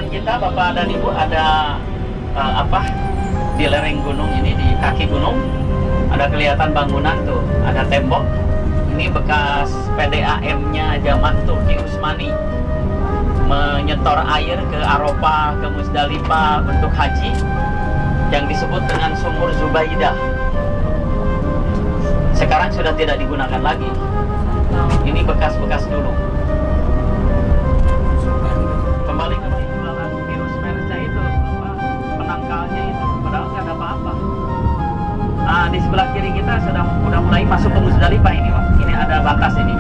kita Bapak dan Ibu ada di lereng gunung ini, di kaki gunung ada kelihatan bangunan tuh, ada tembok. Ini bekas PDAM-nya zaman Turki Utsmani menyetor air ke Arafah, ke Muzdalifah untuk haji, yang disebut dengan Sumur Zubaidah. Sekarang sudah tidak digunakan lagi. Ini bekas-bekas dulu. Kembali ke penjualan virus MERS-nya itu, penangkalnya itu, padahal nggak ada apa-apa. Nah, di sebelah kiri kita sudah mulai masuk ke Muzdalifah ini, Pak. Ini ada batas ini.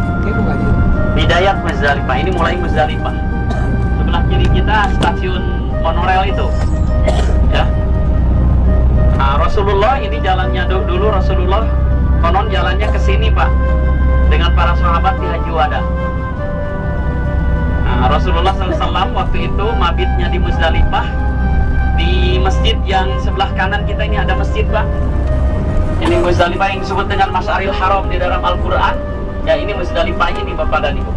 Bidayat Muzdalifah, ini mulai Muzdalifah. Sebelah kiri kita stasiun monorail itu, ya. Nah, Rasulullah ini jalannya dulu Rasulullah konon jalannya ke sini, Pak, dengan para sahabat di Haji Wada. Nah, Rasulullah SAW waktu itu mabitnya di Muzdalifah, di masjid yang sebelah kanan kita ini ada masjid, Pak. Ini Muzdalifah yang disebut dengan Masyaril Haram di dalam Al-Quran. Ya, ini Muzdalifah ini, Bapak dan Ibu.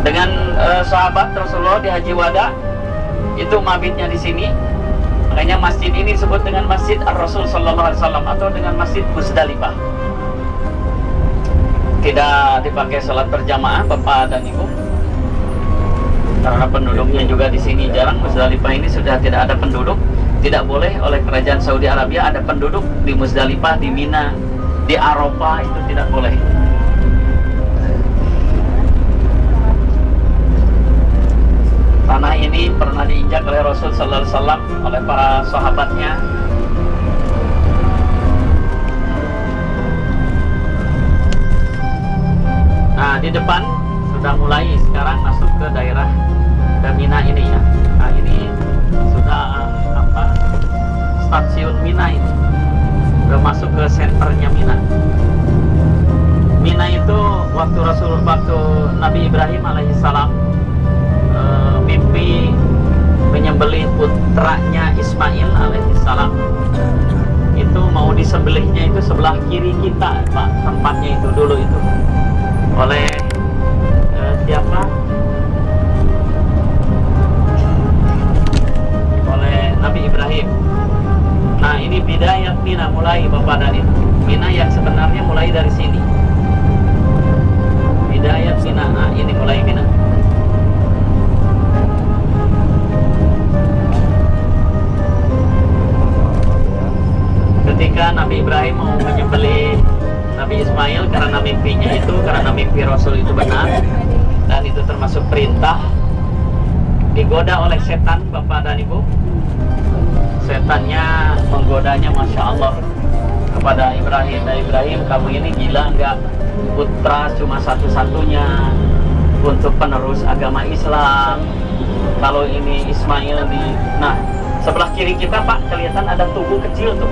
Dengan sahabat Rasulullah di Haji Wada, itu mabitnya di sini. Makanya masjid ini disebut dengan Masjid Ar-Rasul Sallallahu Alaihi Wasallam atau dengan Masjid Muzdalifah. Tidak dipakai sholat berjamaah, Bapak dan Ibu, karena penduduknya juga di sini jarang. Muzdalifah ini sudah tidak ada penduduk. Tidak boleh oleh kerajaan Saudi Arabia ada penduduk di Muzdalifah, di Mina, di Arafah, itu tidak boleh. Tanah ini pernah diinjak oleh Rasul Sallallahu Alaihi Wasallam oleh para sahabatnya. Nah, di depan sudah mulai sekarang masuk ke daerah Mina ini, ya. Nah, ini sudah stasiun Mina ini. Sudah masuk ke senternya Mina. Mina itu waktu Nabi Ibrahim alaihissalam mimpi menyembelih putranya Ismail alaihissalam. Itu mau disembelihnya itu sebelah kiri kita, Pak, tempatnya itu dulu itu oleh siapa? Oleh Nabi Ibrahim. Nah, ini bidayat Mina, mulai Bapak dan Ibu. Mina yang sebenarnya mulai dari sini. Bidayat Mina, nah ini mulai Mina. Ketika Nabi Ibrahim mau menyembelih Nabi Ismail, karena mimpinya itu, karena mimpi Rasul itu benar dan itu termasuk perintah, digoda oleh setan, Bapak dan Ibu. Setannya menggodanya, Masya Allah, kepada Ibrahim. Nah, Ibrahim, kamu ini gila nggak? Putra cuma satu-satunya untuk penerus agama Islam. Kalau ini Ismail nah, sebelah kiri kita, Pak, kelihatan ada tugu kecil tuh.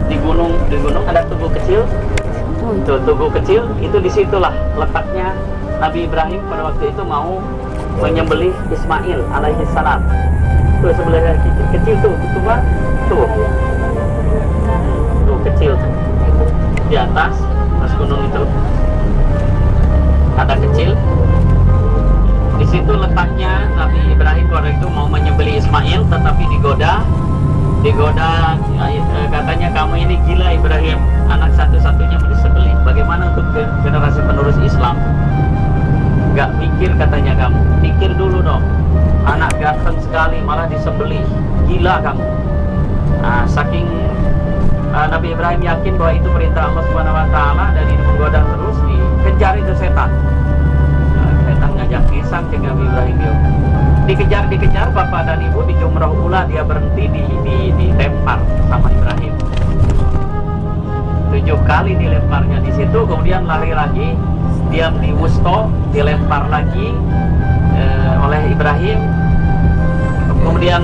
Di gunung ada tugu kecil. Tuh, tugu kecil itu disitulah letaknya Nabi Ibrahim pada waktu itu mau menyembelih Ismail alaihissalam. Tuh sebelah kecil tuh, tuh kecil tuh di atas gunung itu ada kecil. Di situ letaknya Nabi Ibrahim pada itu mau menyembelih Ismail, tetapi digoda, katanya kamu ini gila Ibrahim, anak satu-satunya mau disembelih. Bagaimana untuk generasi penerus Islam? Gak mikir katanya kamu, pikir dulu dong. Anak ganteng sekali malah disembelih, gila kamu. Nah, saking Nabi Ibrahim yakin bahwa itu perintah Allah Subhanahu Wa Taala dan ini menggoda terus, dikejar itu setan. Setan ngajak kisah ke Nabi Ibrahim yuk. Dikejar Bapak dan Ibu, di Jumrah Ula dia berhenti dilempar sama Ibrahim. 7 kali dilemparnya di situ, kemudian lari lagi, diam di Wusto, dilempar lagi oleh Ibrahim, kemudian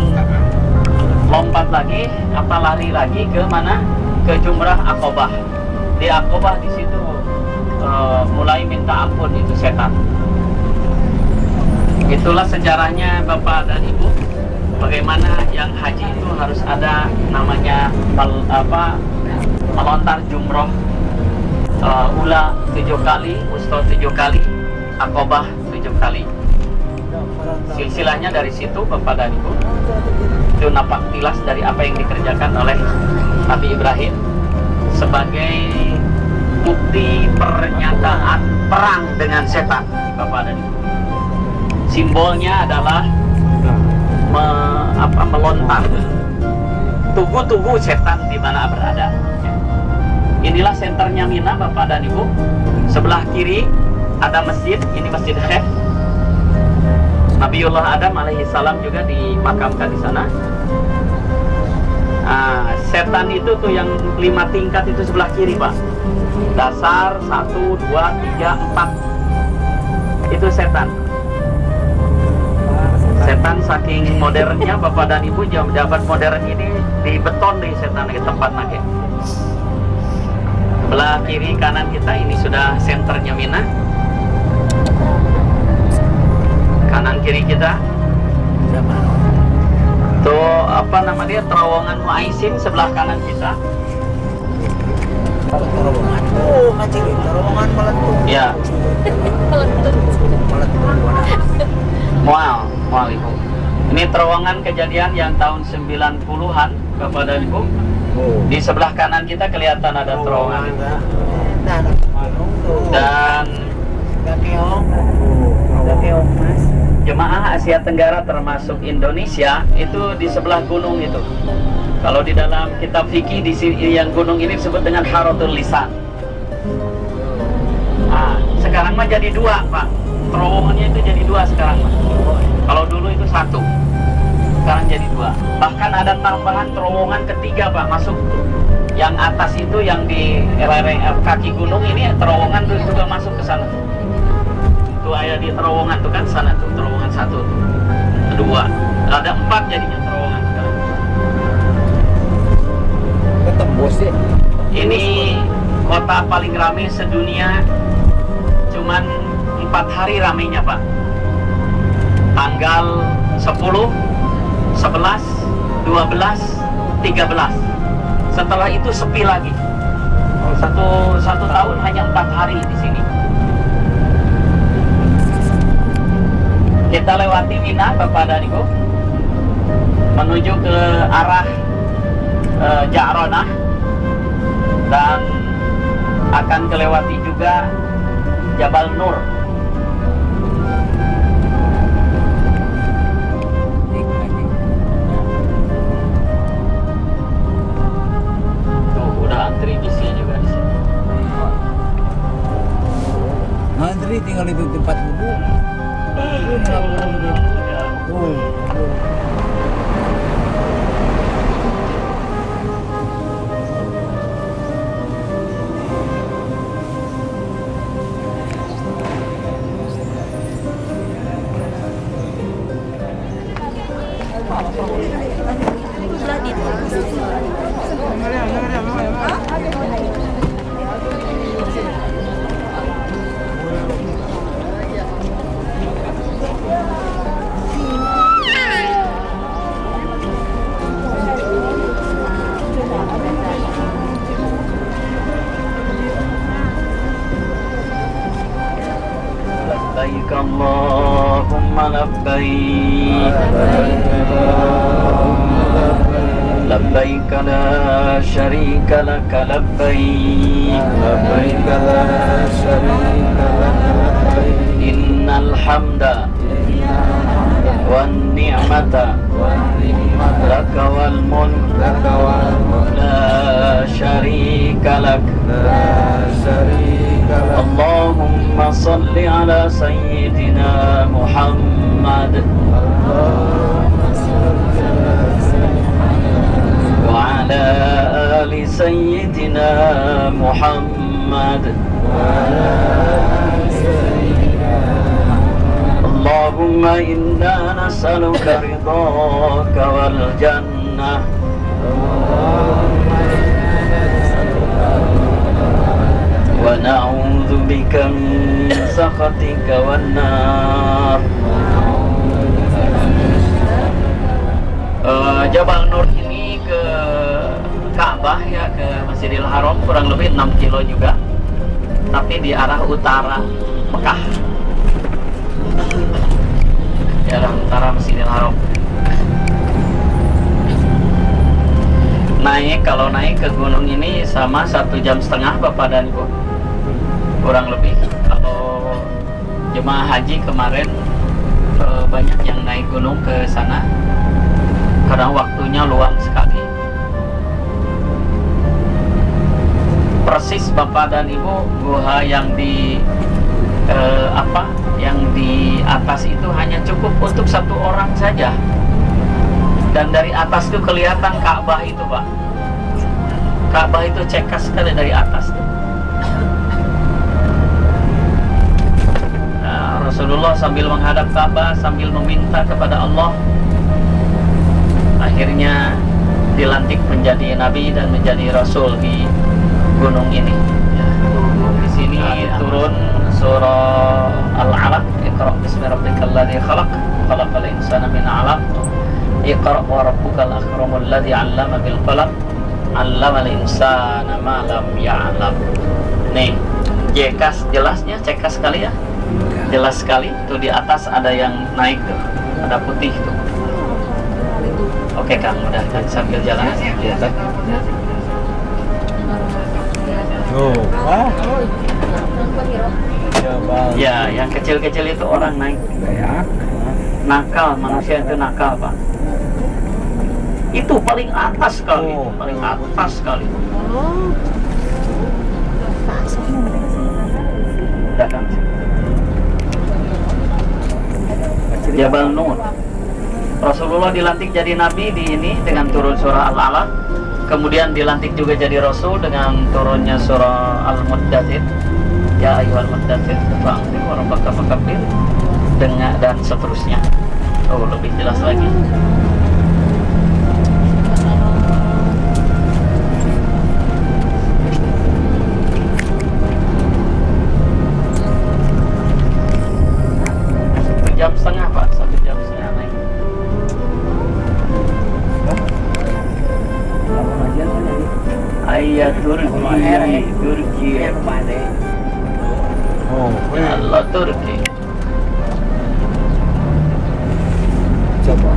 lompat lagi, lari lagi ke mana? Ke Jumrah Aqobah. Di Aqobah di situ mulai minta ampun itu setan. Itulah sejarahnya Bapak dan Ibu, bagaimana yang haji itu harus ada namanya melontar jumroh Ula 7 kali, Wusto 7 kali, Aqobah 7 kali. Silsilahnya dari situ Bapak dan Ibu. Itu nampak tilas dari apa yang dikerjakan oleh Nabi Ibrahim sebagai bukti pernyataan perang dengan setan, Bapak dan Ibu. Simbolnya adalah melontar, tugu-tugu setan di mana berada. Inilah senternya Mina, Bapak dan Ibu. Sebelah kiri ada masjid, ini Masjid Khef. Nabiullah Adam alaihissalam juga dimakamkan di sana. Setan itu tuh yang 5 tingkat itu sebelah kiri, Pak. Dasar 1, 2, 3, 4. Itu setan. Setan saking modernnya Bapak dan Ibu, jabat modern ini di beton di setan di tempat nake. Sebelah kiri kanan kita ini sudah senternya Mina. Kanan kiri kita tuh apa namanya, terowongan Muaisin sebelah kanan kita. Terowongan, oh macam terowongan Meletung. Ya. Mual Ibu. Ini terowongan kejadian yang tahun 90-an Bapak dan Ibu. Di sebelah kanan kita kelihatan ada terowongan. Dan jemaah Asia Tenggara termasuk Indonesia itu di sebelah gunung itu. Kalau di dalam kitab fikih di sini yang gunung ini disebut dengan Haratul Lisan. Sekarang mah jadi 2, Pak. Terowongannya itu jadi 2 sekarang, Pak. Kalau dulu itu 1, sekarang jadi 2. Bahkan ada tambahan terowongan ketiga, Pak, masuk. Yang atas itu yang di kaki gunung ini terowongan juga masuk ke sana. Itu ada di terowongan tuh kan sana tuh, terowongan 1 tuh. 2. Ada 4 jadinya terowongan sekarang. Ketembus ya. Ini kota paling ramai sedunia. Cuman 4 hari ramainya, Pak. Tanggal 10, 11, 12, 13. Setelah itu sepi lagi. Satu tahun hanya 4 hari di sini. Kita lewati Mina, Bapak dan Ibu, menuju ke arah Ja'ronah, dan akan kelewati juga Jabal Nur. Tuh udah antri di sini juga di sini. Antri tinggal di tempat dulu. Labbaik Allahumma labbaik, labbaik la syarika laka labbaik, Labbaik la syarika laka labbaik, innal hamda wan ni'mata laka wal mulk laka wal mulk la syarika lak. la syarika lak. Allahumma salli ala sayyidina Muhammad wa ala ali sayyidina Muhammad. Allahumma inna nas'aluka ridhaka wal jannah wa na'udzu bika min sakhatika wan nar. Jabal Nur ini ke Ka'bah ya, ke Masjidil Haram kurang lebih 6 kilo juga, tapi di arah utara Mekah. naik ke gunung ini sama 1,5 jam Bapak dan Ibu, kurang lebih. Kalau jemaah haji kemarin banyak yang naik gunung ke sana karena waktunya luang sekali. Persis Bapak dan Ibu, gua yang di yang di atas itu hanya cukup untuk 1 orang saja, dan dari atas itu kelihatan Ka'bah itu, Pak. Ka'bah itu cekas sekali dari atas. Nah, Rasulullah sambil menghadap Ka'bah, sambil meminta kepada Allah, akhirnya dilantik menjadi nabi dan menjadi rasul di gunung ini. Di sini turun surah Al-Alaq, Iqra bismi rabbikal ladzi khalaq, khalaqal insana min 'alaq, Iqra wa rabbukal akramul ladzi 'allama bil qalam, 'allamal insana ma lam ya'lam. Nih, jekas jelasnya, cekas sekali ya. Jelas sekali. Tuh di atas ada yang naik tuh, ada putih tuh. Oke Kang, udah kan sambil jalan. Ya, yang kecil-kecil itu orang naik. Nakal, manusia itu nakal, Pak. Itu paling atas sekali, paling atas sekali. Udah kan? Jabal Nur. Rasulullah dilantik jadi nabi di ini dengan turun surah Al-Alaq. Kemudian dilantik juga jadi rasul dengan turunnya surah Al-Muddathir, ya ayyuhal muddathir fa'anzir wa rabbaka fakabbir, dan seterusnya. Oh, lebih jelas lagi. Jam setengah, Pak, 1,5 jam naik. Ayah Turki. Allah Turki. Coba.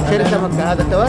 شركة مكة هذا التور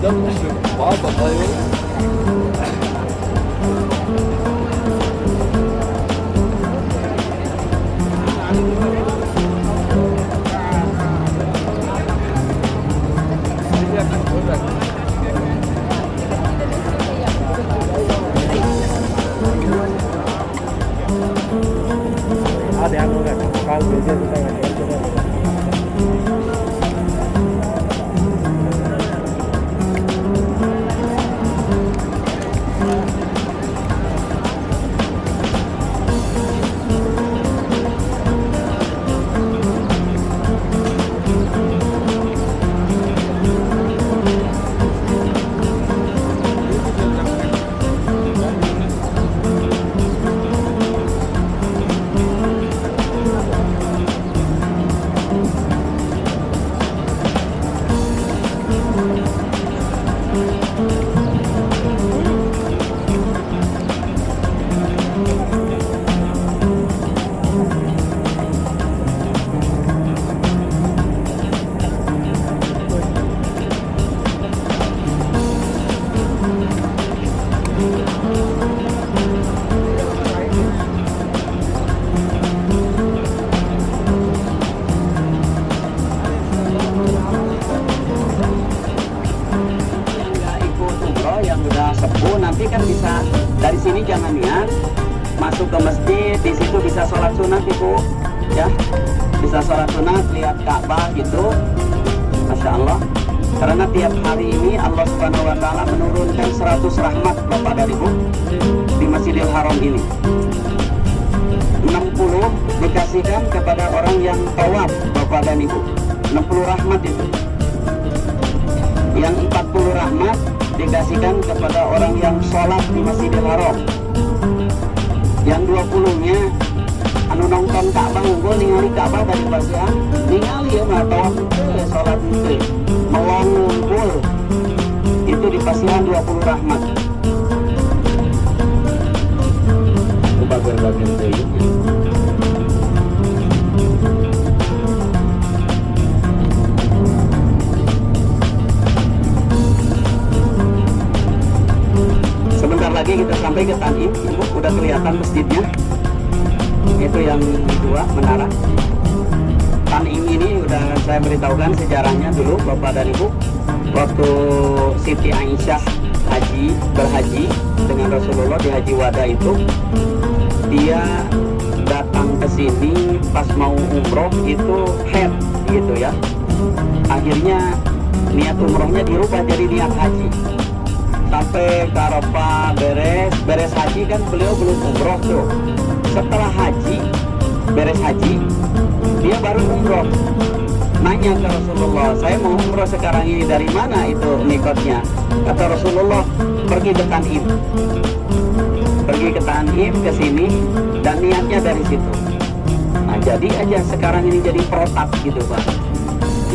Ada yang enggak kalau dia kita nanti kan bisa dari sini jangan niat masuk ke masjid, di situ bisa sholat sunat Ibu, ya bisa sholat sunat, lihat Ka'bah gitu, Masya Allah. Karena tiap hari ini Allah Subhanahu Wa Taala menurunkan 100 rahmat Bapak dan Ibu di Masjidil Haram ini. 60 dikasihkan kepada orang yang tawaf Bapak dan Ibu, 60 rahmat itu. Yang 40 rahmat dikasihkan kepada orang yang sholat di Masjidil Haram. Yang 20-nya anu nonton Ka'bah unggul ningali Ka'bah dari basian ningali ya mah tawaf itu sholat itu melong unggul itu dipasihan 20 rahmat. Bagian-bagian itu. Sebentar lagi kita sampai ke Tanim, Ibu, udah kelihatan masjidnya. Itu yang kedua, menara. Tanim ini udah saya beritahukan sejarahnya dulu, Bapak dan Ibu. Waktu Siti Aisyah berhaji dengan Rasulullah di Haji Wada itu, dia datang ke sini pas mau umroh itu head gitu ya. Akhirnya niat umrohnya dirubah jadi niat haji. Sampai ke Arafah beres haji kan beliau belum umroh tuh. Setelah haji, beres haji, dia baru umroh. Nanya ke Rasulullah, saya mau umroh sekarang ini dari mana itu mikotnya? Kata Rasulullah, pergi ke Tanim. Pergi ke Tanim ke sini dan niatnya dari situ. Nah jadi aja sekarang ini jadi protap gitu Pak.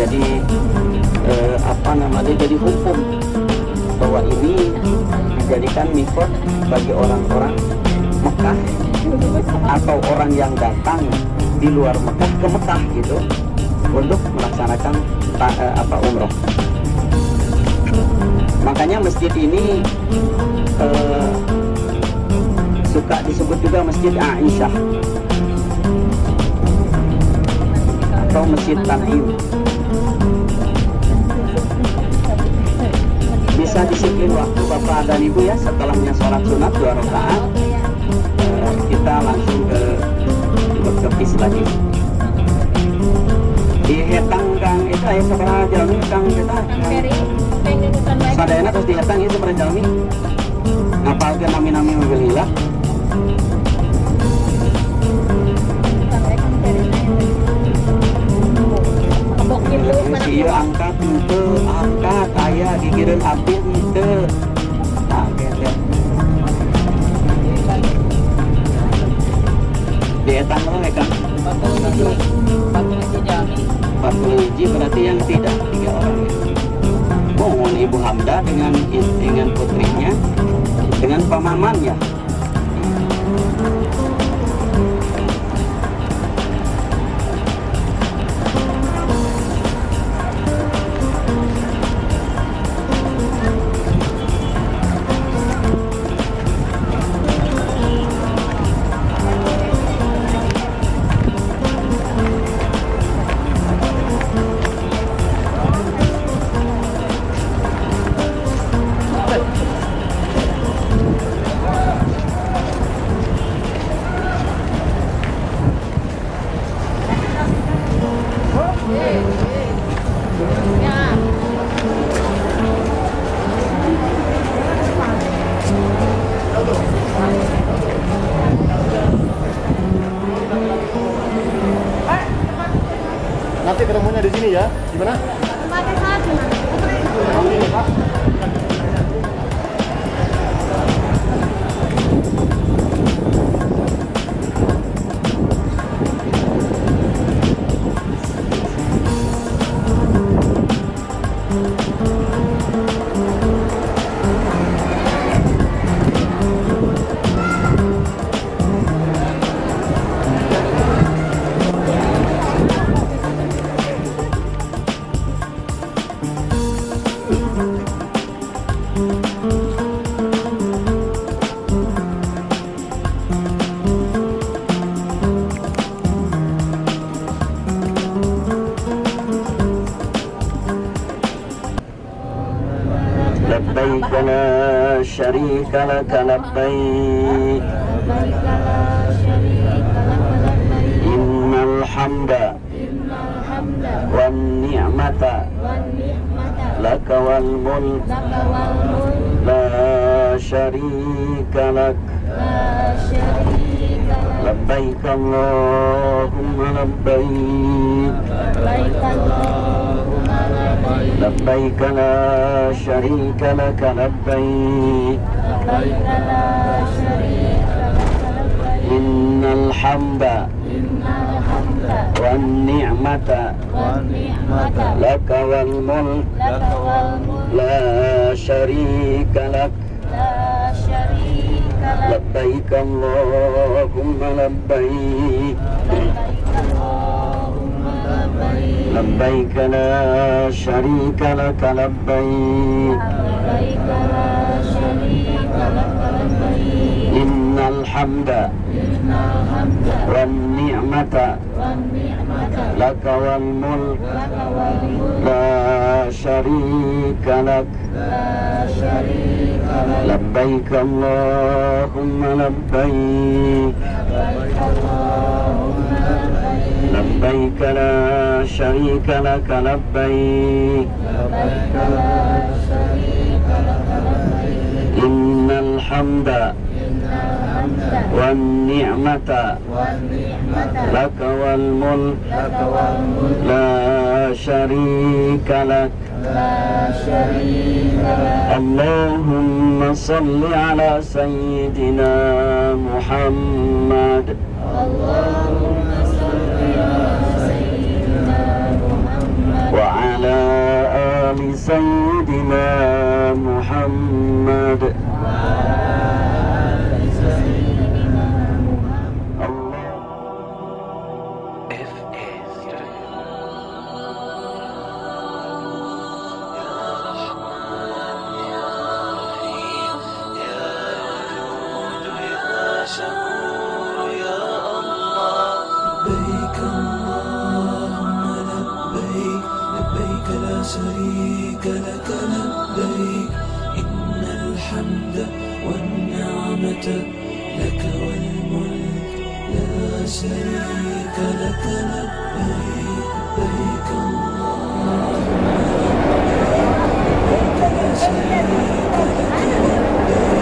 Jadi jadi hukum bahwa ini dijadikan mikot bagi orang-orang Mekah atau orang yang datang di luar Mekah ke Mekah gitu untuk melaksanakan umroh. Makanya masjid ini suka disebut juga Masjid Aisyah atau Masjid Tanim. Bisa disiplin waktu Bapak dan Ibu ya, setelahnya sholat sunat 2 rakaat kita langsung ke bis lagi. Di Hetang Kang itu ayah seberapa jalmi Kang kita sadayana terus di Hetang itu seberapa jalmi ngapal ke nami-nami mobil hilang. Iya angkat itu, angkat ayah gigireun api itu. Nah, gitu. Di etang lo kan? 40 jami. 40 berarti yang tidak 3 orang. Mohon Ibu Hamda dengan putrinya, dengan pamamannya. ya. Gimana? Pakai saat gimana? Ini Pak. لبيك لا شريك لك لبيك إن الحمد والنعمة لك والملك لا شريك لك لبيك اللهم لبيك لبيك لا شريك لك لبيك إن الحمد والنعمة لك والملك لا شريك لك لبيك اللهم لبيك لبيك لا شريك لك لبيك إن الحمد والنعمة لك والملك لا شريك لك لبيك اللهم لبيك لبيك لا شريك لك لبيك إن الحمد والنعمة لك والملك لا شريك لك اللهم صل على سيدنا محمد وعلى آل سيدنا محمد شريك لك لبيك إن الحمد والنعمة لك والملك لا شريك لك لبيك لبيك اللهم لبيك لا شريك لك لبيك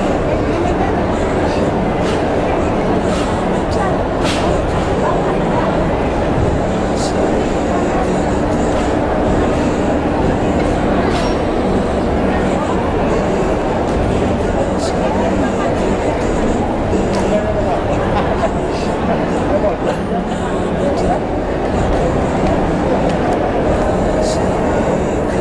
شريك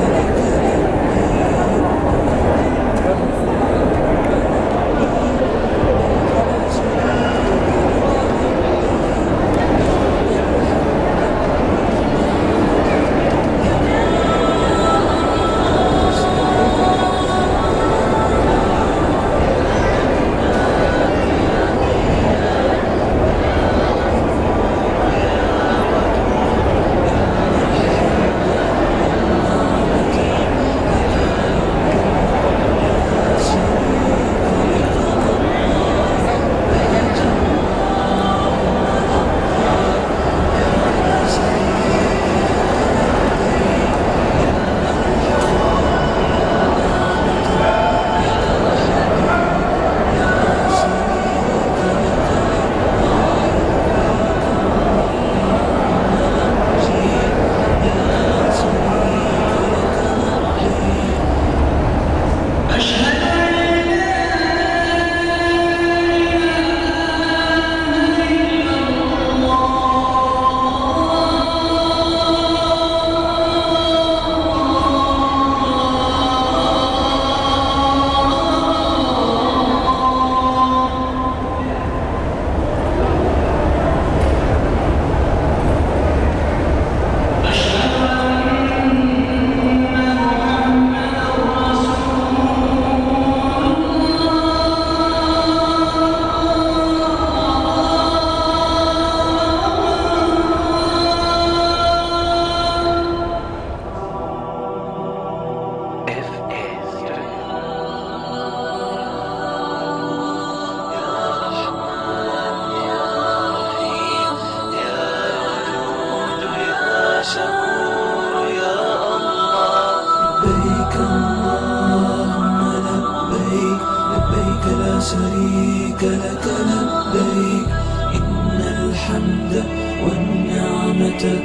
والنعمة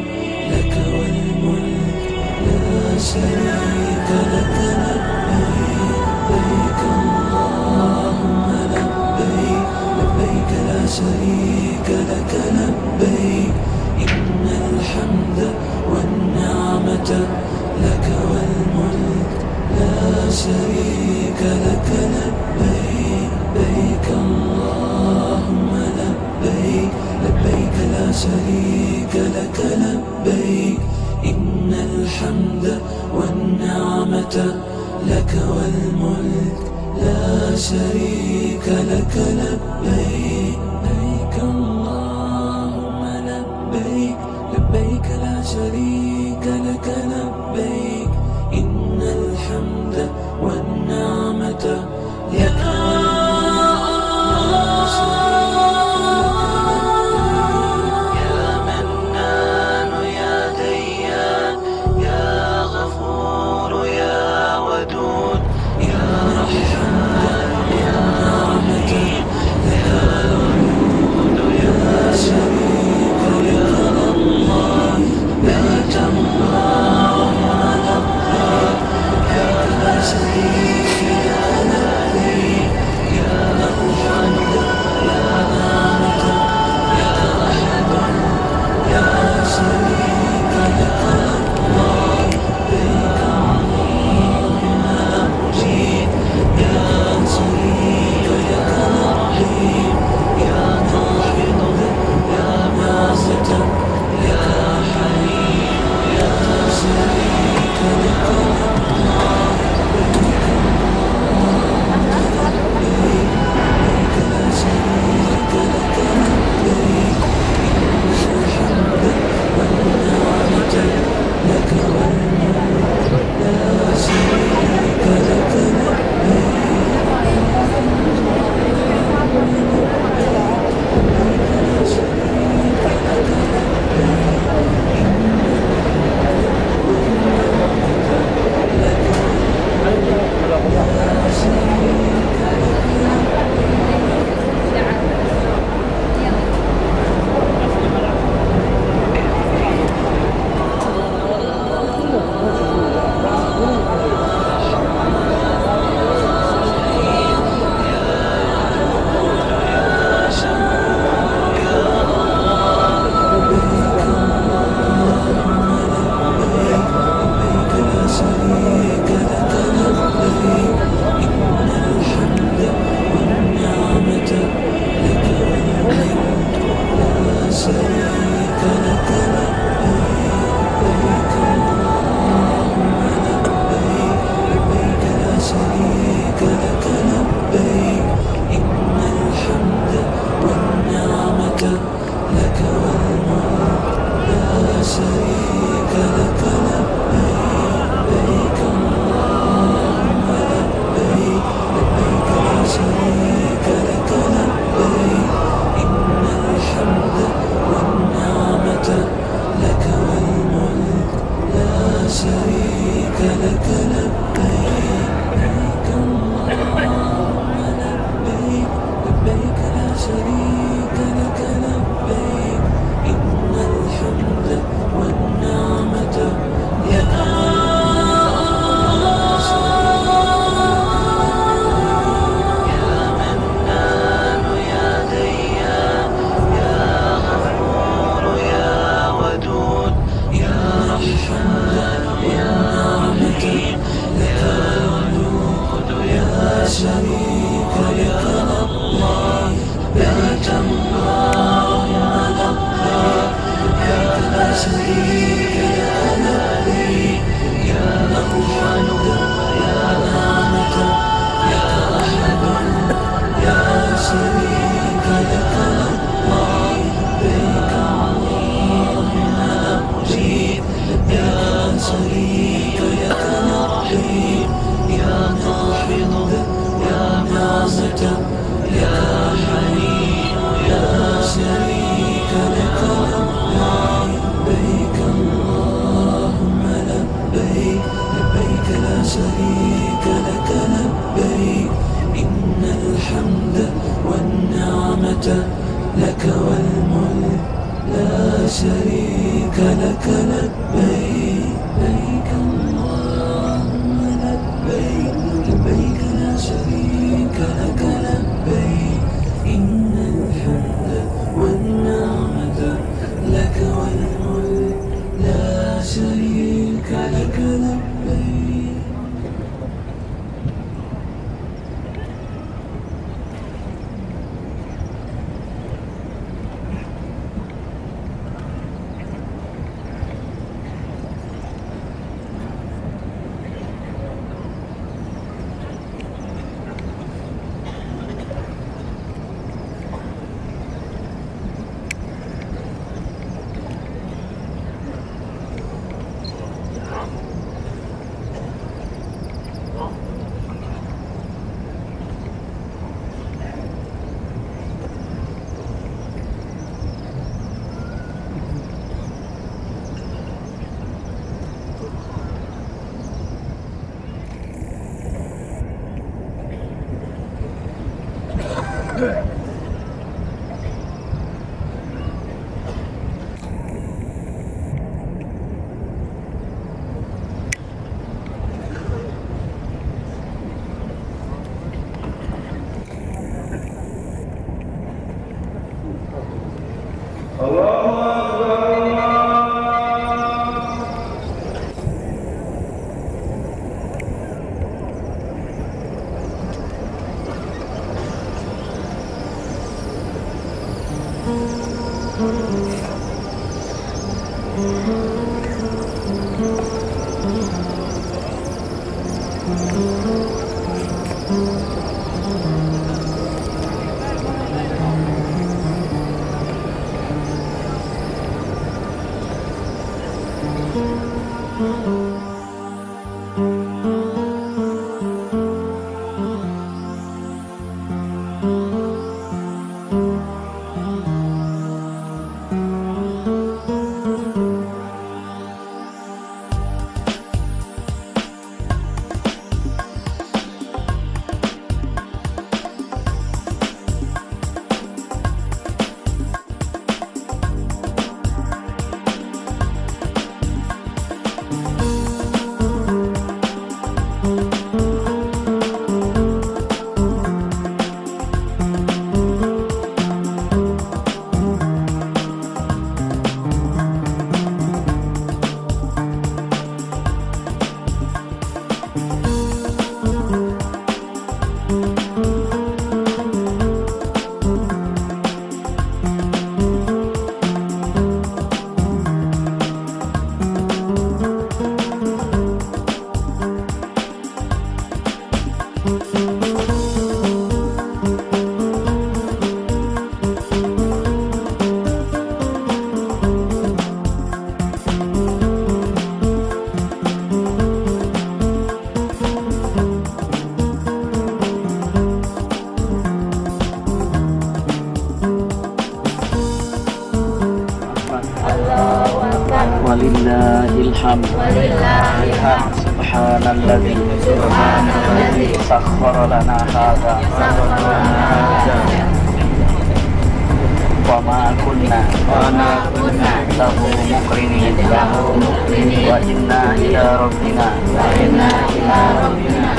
لك والملك لا شريك لك لبيك اللهم لبيك لبيك لا شريك لك لبيك إن الحمد والنعمة لك والملك لا شريك لك لبيك لبيك اللهم لبيك لبيك لا شريك لك لبيك إن الحمد والنعمة لك والملك لا شريك لك لبيك لبيك اللهم لبيك لبيك لا شريك لك لبيك إن الحمد والنعمة لك شريك لك لبيك إن الحمد والنعمة لك والملك لا شريك لك لبيك لبيك اللهم لبيك لبيك لا شريك لك لبيك إن الحمد والنعمة لك والملك لا شريك لك لبيك. Walillahil hamd. Subhanalladzi sakhkhara lana hadza wa ma kunna lahu muqrinin wa inna ila rabbina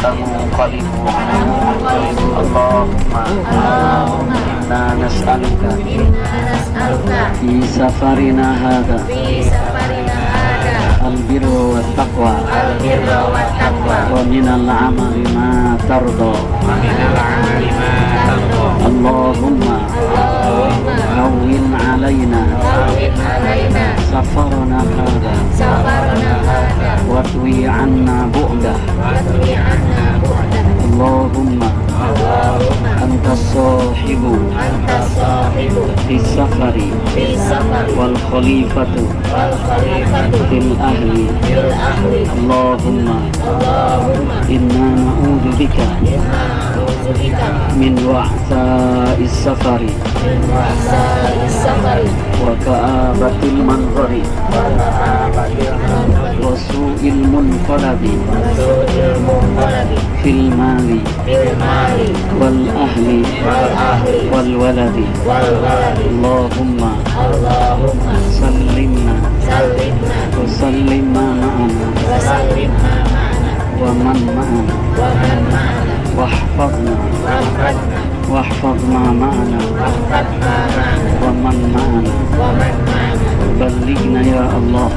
lamunqalibun. Allahumma inna nas'aluka fi safarina hadza al-birra wat taqwa wa minal amali ma tarda. Allahumma hawwin alaina safarana hadha watwi anna bu'da. Allahumma anta sahibu fi safari wal khalifatu fil ahli. Allahumma inna na'udzu bika min wa'sa'is safari wa ka'abatil manzari wa su'il munqalabi fil mali wal ahli wal waladi. Allahumma sallimna wa sallimna ma'ana wa man ma'ana wahfadna ma'ana wa man ma'ana. Ballighna ya Allah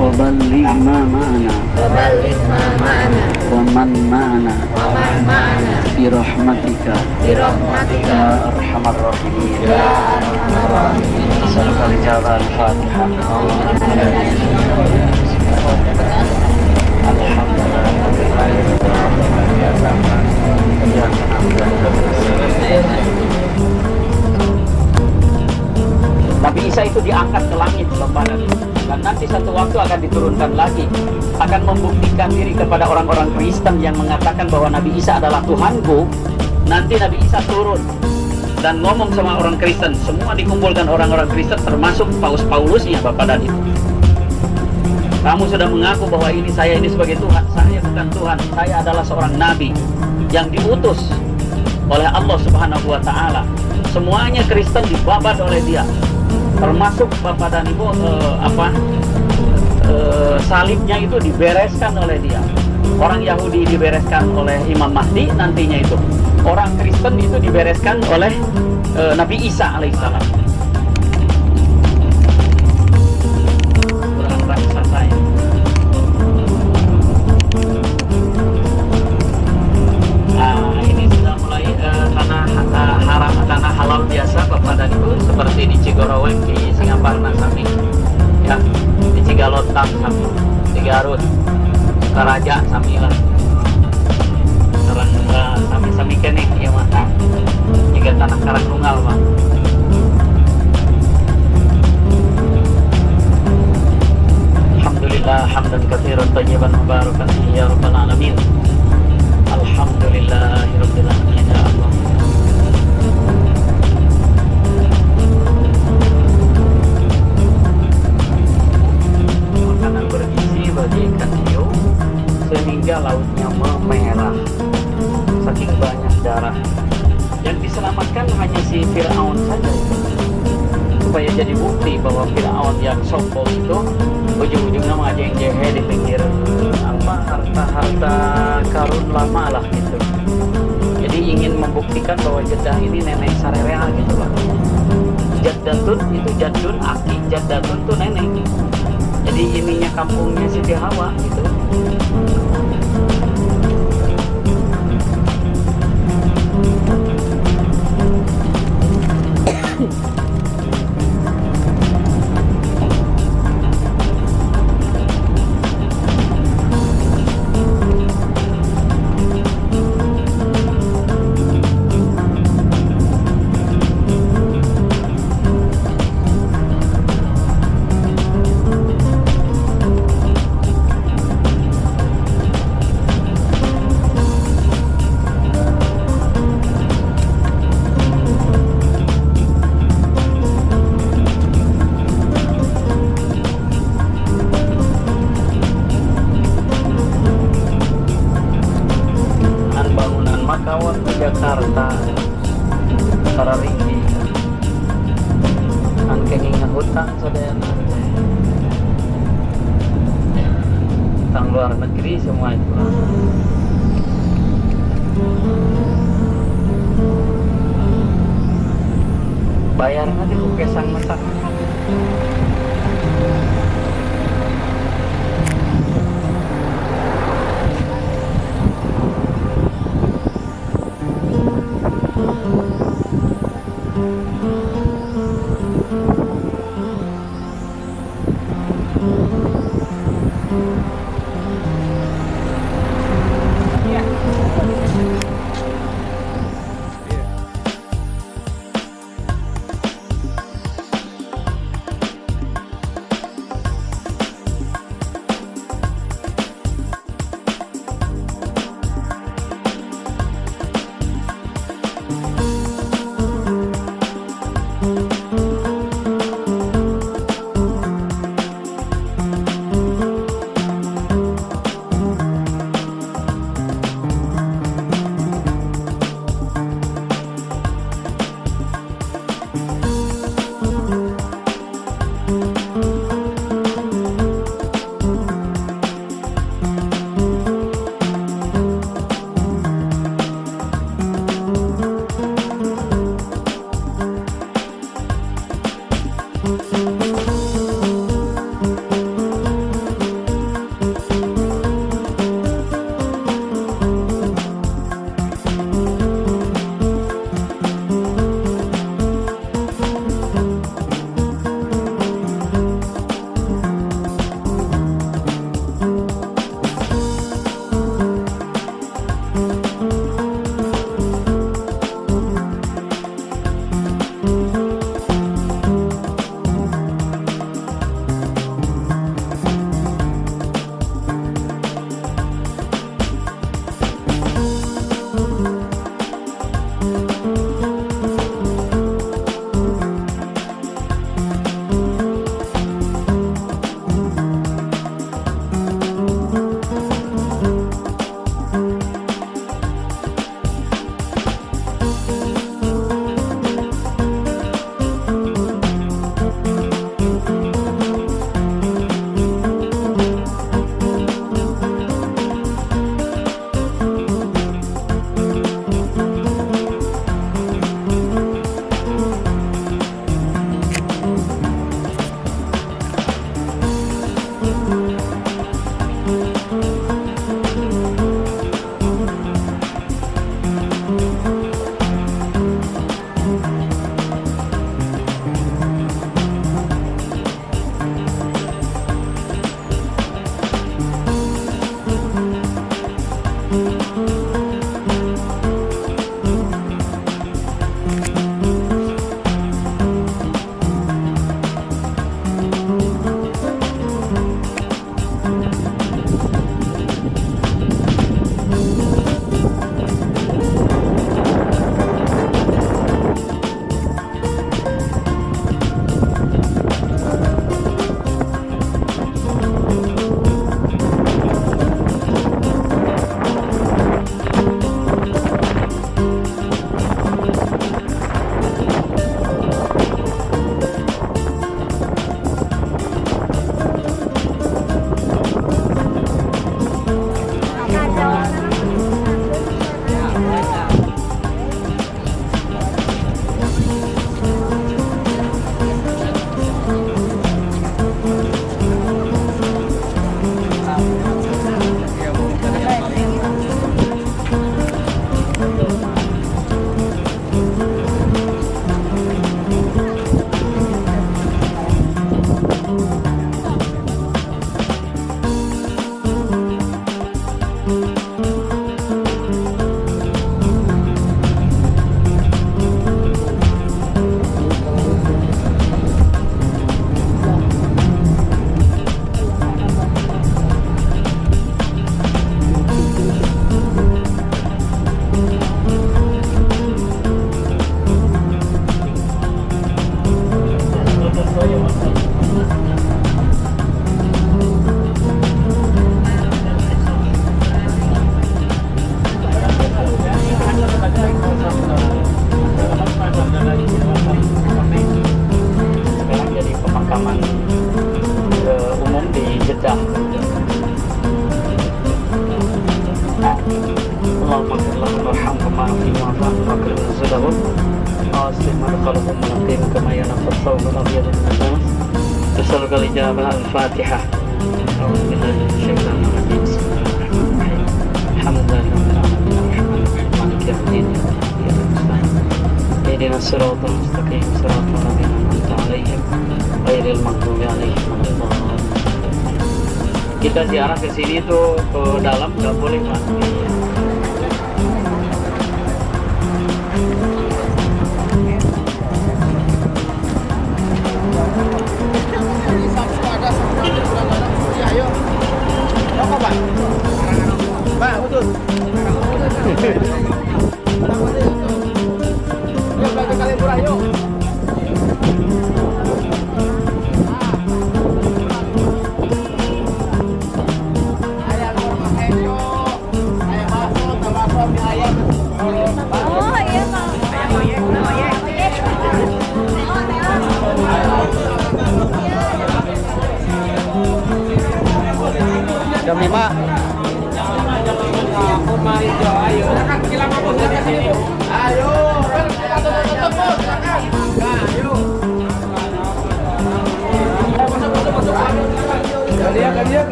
wa balligh ma ma'ana wa man ma'ana bi rahmatika ya arhamar rahimin. Sallallahu alaihi al-Fatihah. Nabi Isa itu diangkat ke langit, Bapak dan Ibu, dan nanti satu waktu akan diturunkan lagi, akan membuktikan diri kepada orang-orang Kristen yang mengatakan bahwa Nabi Isa adalah Tuhanku. Nanti Nabi Isa turun dan ngomong sama orang Kristen, semua dikumpulkan orang-orang Kristen termasuk Paulusnya, Bapak dan Ibu. Kamu sudah mengaku bahwa saya ini sebagai Tuhan. Saya bukan Tuhan, saya adalah seorang Nabi yang diutus oleh Allah Subhanahu wa Ta'ala. Semuanya Kristen dibabat oleh dia, termasuk Bapak dan Ibu salibnya itu dibereskan oleh dia. Orang Yahudi dibereskan oleh Imam Mahdi nantinya itu. Orang Kristen itu dibereskan oleh Nabi Isa alaihissalam. Kurang rasa saya. Ini sudah mulai tanah halal biasa Bapak dan Ibu, seperti di Cigoroweng, di Singaparna sami, ya, di Cigalotang sami, di Garut, Sukaraja sami lah, sami kene ya mah, juga tanah Karangtunggal mah. Alhamdulillah hamdan katsiran thayyiban mubarakan fihi ya rabbal alamin. Alhamdulillahirabbil alamin ya Allah. Makanan bergizi bagi ikan hiu sehingga lautnya memerah saking banyak darah. Yang diselamatkan hanya si Fir'aun saja, supaya jadi bukti bahwa Fir'aun yang sombong itu ujung-ujungnya mengajeng jehe di pinggir harta karun lama lah gitu. Jadi ingin membuktikan bahwa Jeddah ini nenek sarerea gitu lah. Jaddatun itu Jaddun, Aki Jaddatun tuh nenek. Jadi ininya kampungnya Siti Hawa gitu. Jakarta Pararinggi an kenging hutang sadayana utang luar negeri semua itu bayar nanti kesang masak. Al-Fatihah. A'udzubillahi minasyaitonir rajim. Bismillahirrahmanirrahim. Alhamdulillahirabbil alamin. Maliki yaumiddin. Ihdinas siratal mustaqim, siratal ladzina an'amta 'alaihim ghairil maghdubi 'alaihim waladdallin. Kita ziarah ke sini tuh ke dalam nggak boleh mandi. Jam 5.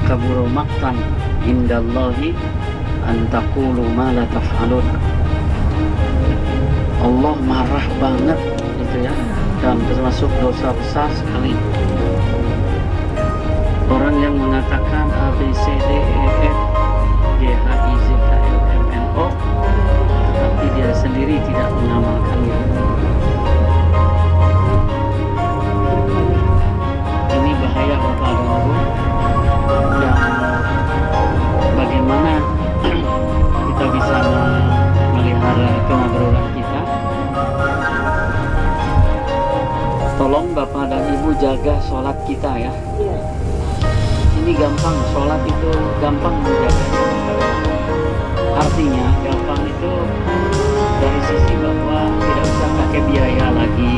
Kaburu maqtan indallahi an taqulu ma la taf'alun. Allah marah banget gitu ya, dan termasuk dosa besar sekali orang yang mengatakan A B C D E F G H I J K L M N O tetapi dia sendiri tidak mengamalkannya. Ini bahaya Bapak dan Ibu. Dan bagaimana kita bisa melihara kemabruran kita? Tolong Bapak dan Ibu jaga sholat kita ya. Ini gampang, sholat itu gampang menjaga. Artinya gampang itu dari sisi bahwa tidak usah pakai biaya lagi.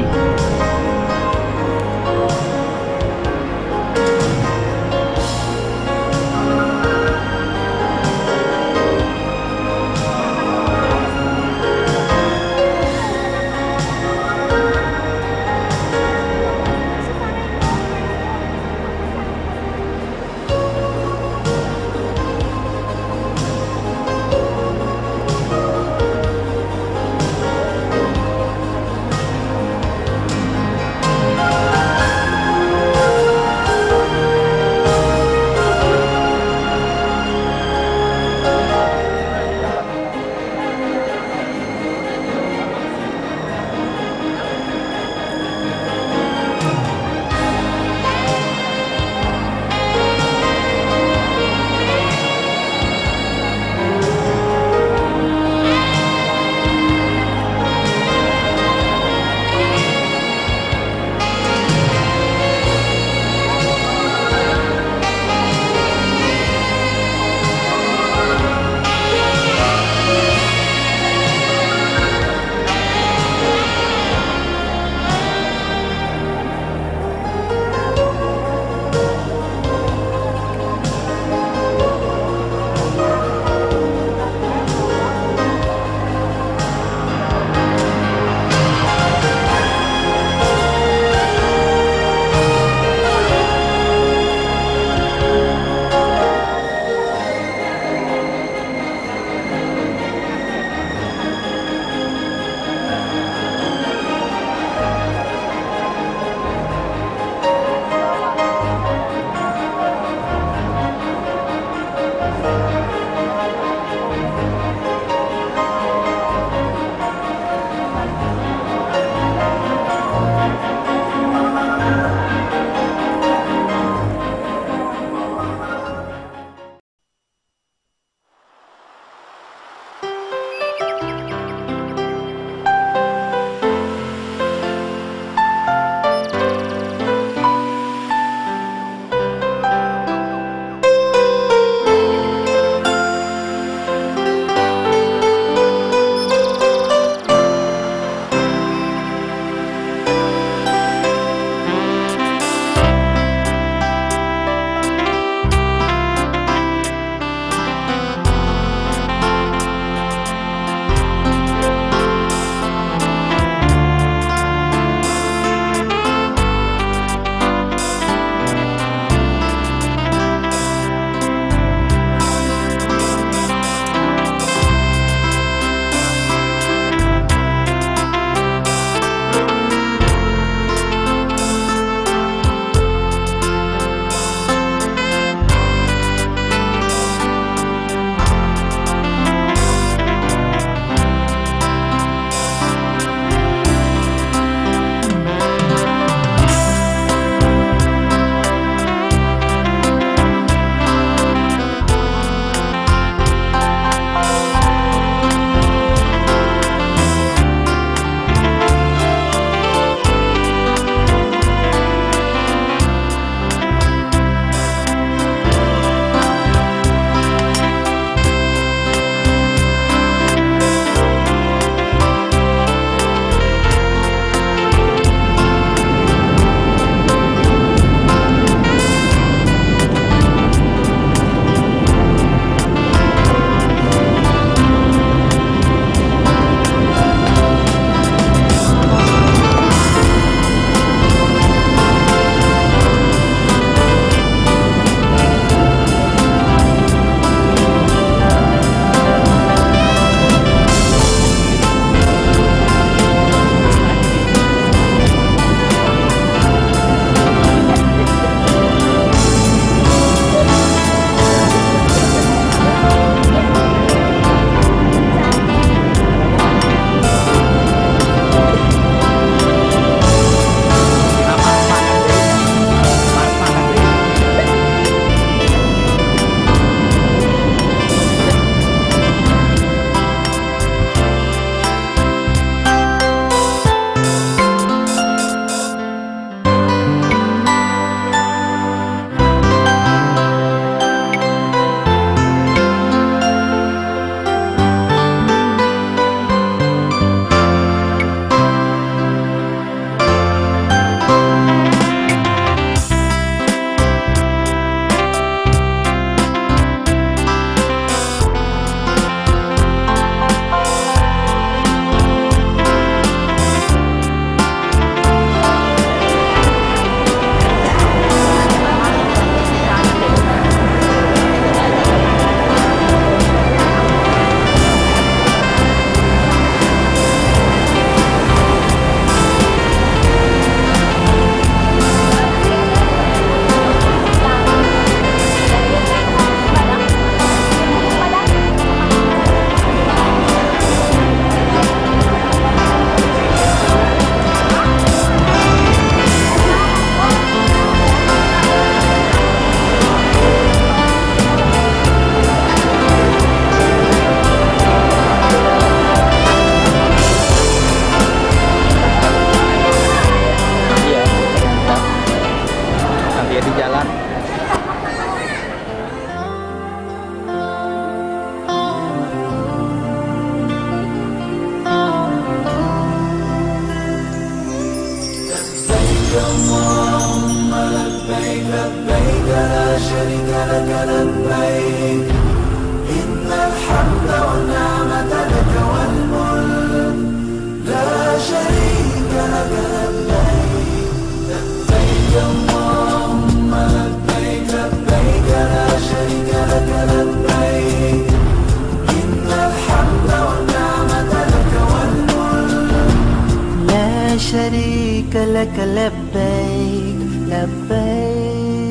شريك لك لبيك لبيك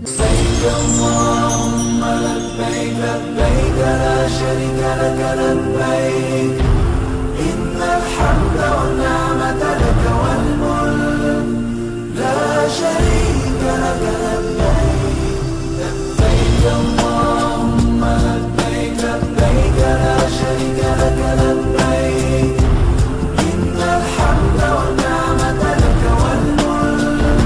لبيك اللهم لبيك لبيك لا شريك لك لبيك إن الحمد والنعمة لك والملك لا شريك لك لبيك لبيك اللهم لبيك لبيك لا شريك لك لبيك إن الحمد والنعمة لك والملك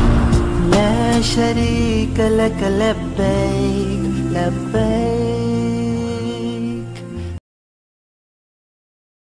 لا شريك لك لبيك لبيك